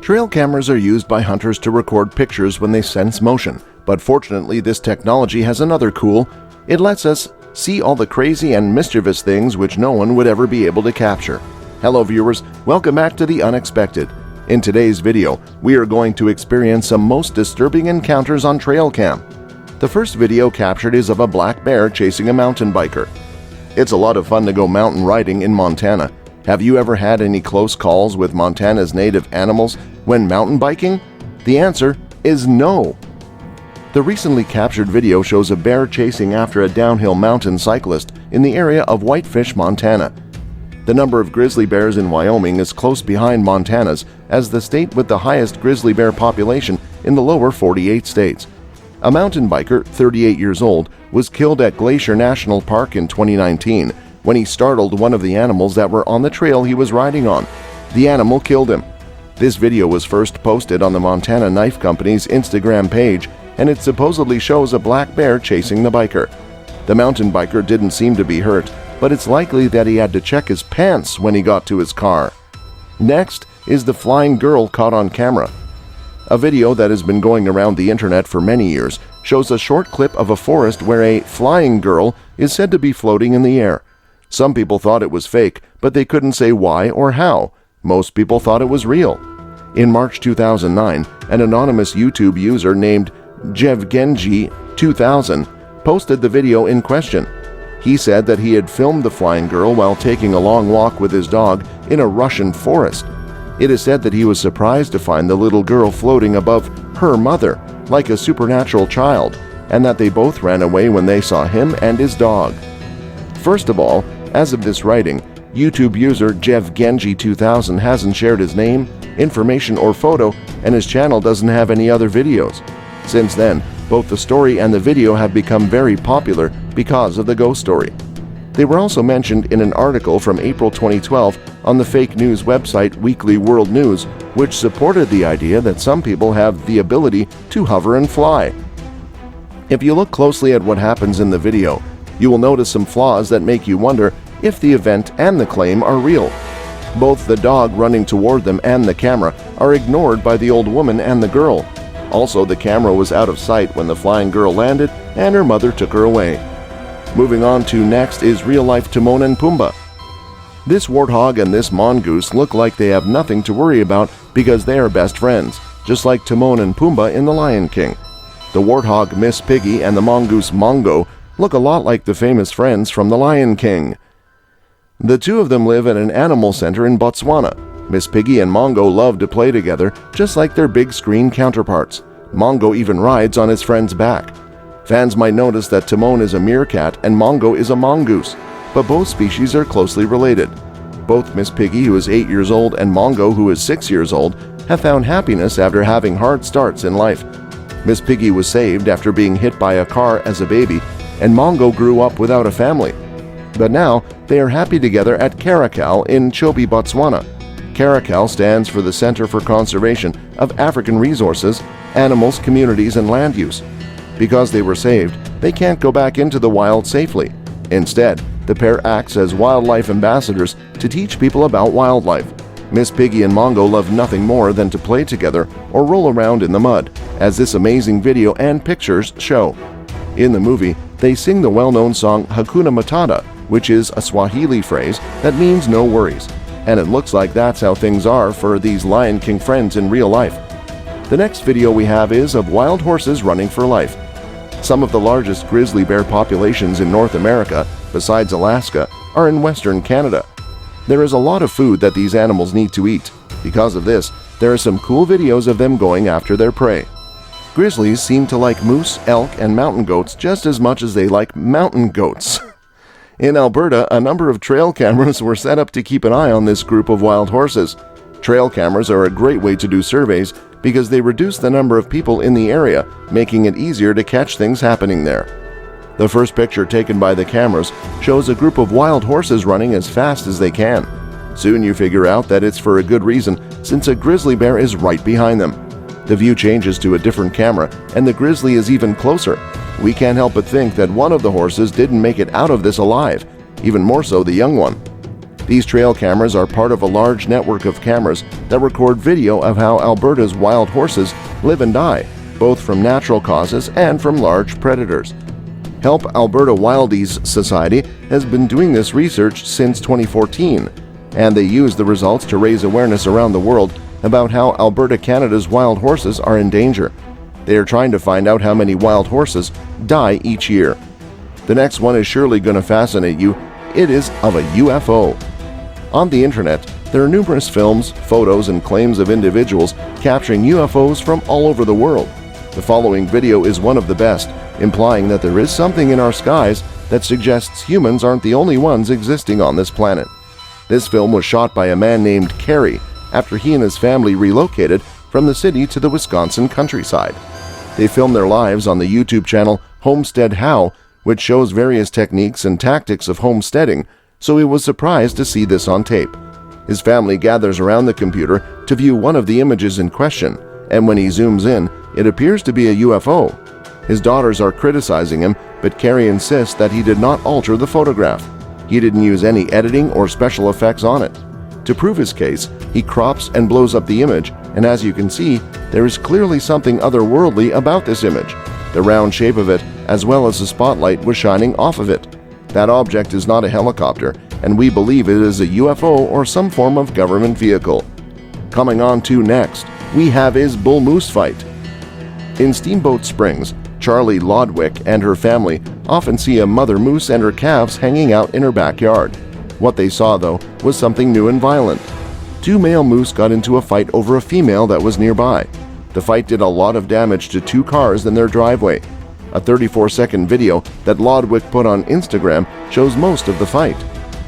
Trail cameras are used by hunters to record pictures when they sense motion, but fortunately this technology has another cool. It lets us see all the crazy and mischievous things which no one would ever be able to capture. Hello viewers, welcome back to The Unexpected. In today's video, we are going to experience some most disturbing encounters on trail cam. The first video captured is of a black bear chasing a mountain biker. It's a lot of fun to go mountain riding in Montana. Have you ever had any close calls with Montana's native animals when mountain biking? The answer is no. The recently captured video shows a bear chasing after a downhill mountain cyclist in the area of Whitefish, Montana. The number of grizzly bears in Wyoming is close behind Montana's as the state with the highest grizzly bear population in the lower 48 states. A mountain biker, 38 years old, was killed at Glacier National Park in 2019 when he startled one of the animals that were on the trail he was riding on. The animal killed him. This video was first posted on the Montana Knife Company's Instagram page, and it supposedly shows a black bear chasing the biker. The mountain biker didn't seem to be hurt, but it's likely that he had to check his pants when he got to his car. Next is the flying girl caught on camera. A video that has been going around the internet for many years shows a short clip of a forest where a flying girl is said to be floating in the air. Some people thought it was fake, but they couldn't say why or how. Most people thought it was real. In March 2009, an anonymous YouTube user named CAM11 posted the video in question. He said that he had filmed the flying girl while taking a long walk with his dog in a Russian forest. It is said that he was surprised to find the little girl floating above her mother, like a supernatural child, and that they both ran away when they saw him and his dog. First of all, as of this writing, YouTube user CAM11 hasn't shared his name, information, or photo, and his channel doesn't have any other videos. Since then, both the story and the video have become very popular because of the ghost story. They were also mentioned in an article from April 2012 on the fake news website Weekly World News, which supported the idea that some people have the ability to hover and fly. If you look closely at what happens in the video, you will notice some flaws that make you wonder if the event and the claim are real. Both the dog running toward them and the camera are ignored by the old woman and the girl. Also, the camera was out of sight when the flying girl landed and her mother took her away. Moving on to next is real-life Timon and Pumbaa. This warthog and this mongoose look like they have nothing to worry about because they are best friends, just like Timon and Pumbaa in The Lion King. The warthog Miss Piggy and the mongoose Mongo look a lot like the famous friends from The Lion King. The two of them live at an animal center in Botswana. Miss Piggy and Mongo love to play together, just like their big screen counterparts. Mongo even rides on his friend's back. Fans might notice that Timon is a meerkat and Mongo is a mongoose, but both species are closely related. Both Miss Piggy, who is 8 years old, and Mongo, who is 6 years old, have found happiness after having hard starts in life. Miss Piggy was saved after being hit by a car as a baby, and Mongo grew up without a family. But now, they are happy together at Caracal in Chobe, Botswana. Caracal stands for the Center for Conservation of African Resources, Animals, Communities, and Land Use. Because they were saved, they can't go back into the wild safely. Instead, the pair acts as wildlife ambassadors to teach people about wildlife. Miss Piggy and Mongo love nothing more than to play together or roll around in the mud, as this amazing video and pictures show. In the movie, they sing the well-known song Hakuna Matata, which is a Swahili phrase that means no worries. And it looks like that's how things are for these Lion King friends in real life. The next video we have is of wild horses running for life. Some of the largest grizzly bear populations in North America, besides Alaska, are in Western Canada. There is a lot of food that these animals need to eat. Because of this, there are some cool videos of them going after their prey. Grizzlies seem to like moose, elk, and mountain goats just as much as they like mountain goats. In Alberta, a number of trail cameras were set up to keep an eye on this group of wild horses. Trail cameras are a great way to do surveys because they reduce the number of people in the area, making it easier to catch things happening there. The first picture taken by the cameras shows a group of wild horses running as fast as they can. Soon you figure out that it's for a good reason, since a grizzly bear is right behind them. The view changes to a different camera, and the grizzly is even closer. We can't help but think that one of the horses didn't make it out of this alive, even more so the young one. These trail cameras are part of a large network of cameras that record video of how Alberta's wild horses live and die, both from natural causes and from large predators. Help Alberta Wildies Society has been doing this research since 2014, and they use the results to raise awareness around the world about how Alberta, Canada's wild horses are in danger. They are trying to find out how many wild horses die each year. The next one is surely going to fascinate you. It is of a UFO. On the internet, there are numerous films, photos, and claims of individuals capturing UFOs from all over the world. The following video is one of the best, implying that there is something in our skies that suggests humans aren't the only ones existing on this planet. This film was shot by a man named Kerry after he and his family relocated from the city to the Wisconsin countryside. They filmed their lives on the YouTube channel Homestead How, which shows various techniques and tactics of homesteading, so he was surprised to see this on tape. His family gathers around the computer to view one of the images in question, and when he zooms in, it appears to be a UFO. His daughters are criticizing him, but Kerry insists that he did not alter the photograph. He didn't use any editing or special effects on it. To prove his case, he crops and blows up the image, and as you can see, there is clearly something otherworldly about this image. The round shape of it, as well as the spotlight, was shining off of it. That object is not a helicopter, and we believe it is a UFO or some form of government vehicle. Coming on to next, we have his bull moose fight. In Steamboat Springs, Charlie Lodwick and her family often see a mother moose and her calves hanging out in her backyard. What they saw, though, was something new and violent. Two male moose got into a fight over a female that was nearby. The fight did a lot of damage to two cars in their driveway. A 34-second video that Lodwick put on Instagram shows most of the fight.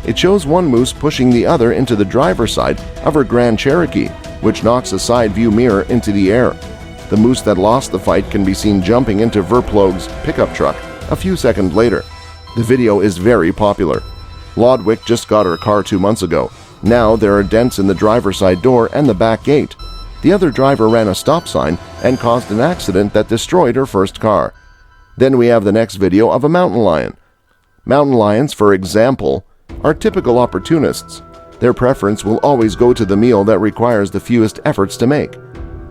It shows one moose pushing the other into the driver's side of her Grand Cherokee, which knocks a side view mirror into the air. The moose that lost the fight can be seen jumping into Verplog's pickup truck a few seconds later. The video is very popular. Lodwick just got her car 2 months ago. Now there are dents in the driver's side door and the back gate. The other driver ran a stop sign and caused an accident that destroyed her first car. Then we have the next video of a mountain lion. Mountain lions, for example, are typical opportunists. Their preference will always go to the meal that requires the fewest efforts to make.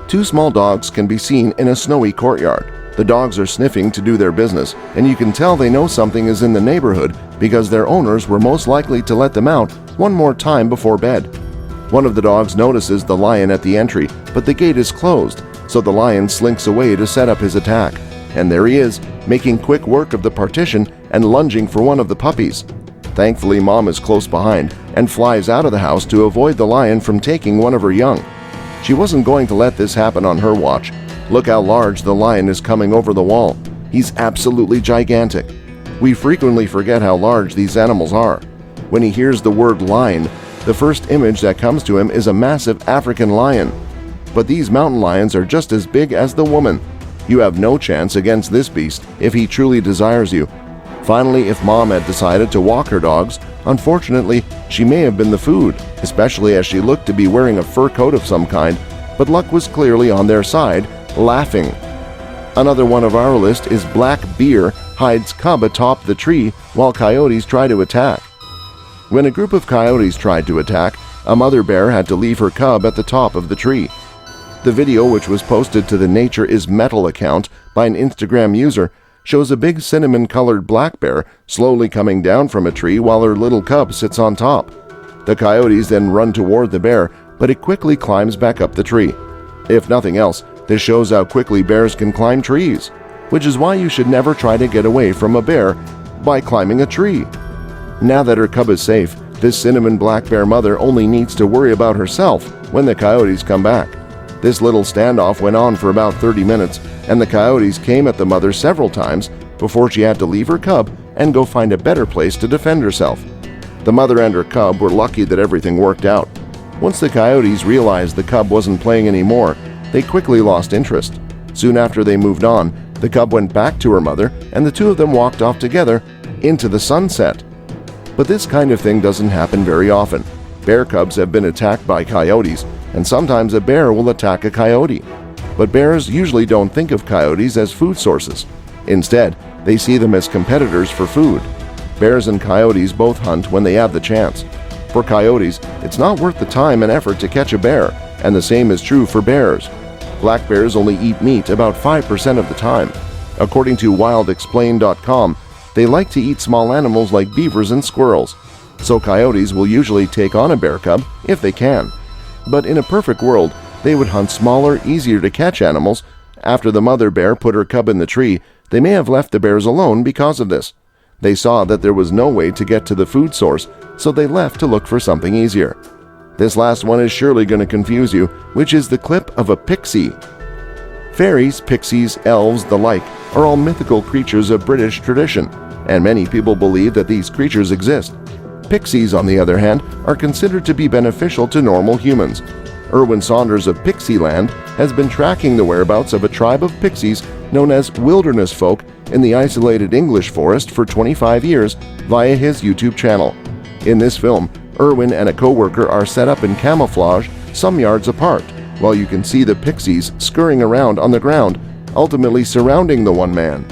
Two small dogs can be seen in a snowy courtyard. The dogs are sniffing to do their business, and you can tell they know something is in the neighborhood because their owners were most likely to let them out one more time before bed. One of the dogs notices the lion at the entry, but the gate is closed, so the lion slinks away to set up his attack. And there he is, making quick work of the partition and lunging for one of the puppies. Thankfully, Mom is close behind and flies out of the house to avoid the lion from taking one of her young. She wasn't going to let this happen on her watch. Look how large the lion is coming over the wall. He's absolutely gigantic. We frequently forget how large these animals are. When he hears the word lion, the first image that comes to him is a massive African lion. But these mountain lions are just as big as the woman. You have no chance against this beast if he truly desires you. Finally, if Mom had decided to walk her dogs, unfortunately, she may have been the food, especially as she looked to be wearing a fur coat of some kind, but luck was clearly on their side, laughing. Another one of our list is black bear hides cub atop the tree while coyotes try to attack. When a group of coyotes tried to attack, a mother bear had to leave her cub at the top of the tree. The video, which was posted to the Nature is Metal account by an Instagram user, shows a big cinnamon-colored black bear slowly coming down from a tree while her little cub sits on top. The coyotes then run toward the bear, but it quickly climbs back up the tree. If nothing else, this shows how quickly bears can climb trees, which is why you should never try to get away from a bear by climbing a tree. Now that her cub is safe, this cinnamon black bear mother only needs to worry about herself when the coyotes come back. This little standoff went on for about 30 minutes, and the coyotes came at the mother several times before she had to leave her cub and go find a better place to defend herself. The mother and her cub were lucky that everything worked out. Once the coyotes realized the cub wasn't playing anymore, they quickly lost interest. Soon after they moved on, the cub went back to her mother, and the two of them walked off together into the sunset. But this kind of thing doesn't happen very often. Bear cubs have been attacked by coyotes, and sometimes a bear will attack a coyote. But bears usually don't think of coyotes as food sources. Instead, they see them as competitors for food. Bears and coyotes both hunt when they have the chance. For coyotes, it's not worth the time and effort to catch a bear, and the same is true for bears. Black bears only eat meat about 5% of the time. According to wildexplained.com, they like to eat small animals like beavers and squirrels, so coyotes will usually take on a bear cub if they can. But in a perfect world, they would hunt smaller, easier-to-catch animals. After the mother bear put her cub in the tree, they may have left the bears alone because of this. They saw that there was no way to get to the food source, so they left to look for something easier. This last one is surely going to confuse you, which is the clip of a pixie. Fairies, pixies, elves, the like, are all mythical creatures of British tradition, and many people believe that these creatures exist. Pixies, on the other hand, are considered to be beneficial to normal humans. Erwin Saunders of Pixieland has been tracking the whereabouts of a tribe of pixies known as wilderness folk in the isolated English forest for 25 years via his YouTube channel. In this film, Erwin and a co-worker are set up in camouflage some yards apart, while you can see the pixies scurrying around on the ground, ultimately surrounding the one man.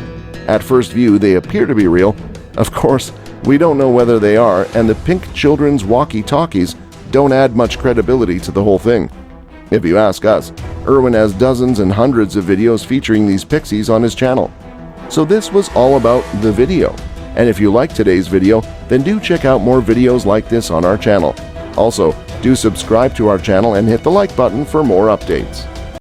At first view, they appear to be real. Of course, we don't know whether they are, and the pink children's walkie-talkies don't add much credibility to the whole thing. If you ask us, Erwin has dozens and hundreds of videos featuring these pixies on his channel. So this was all about the video. And if you like today's video, then do check out more videos like this on our channel. Also, do subscribe to our channel and hit the like button for more updates.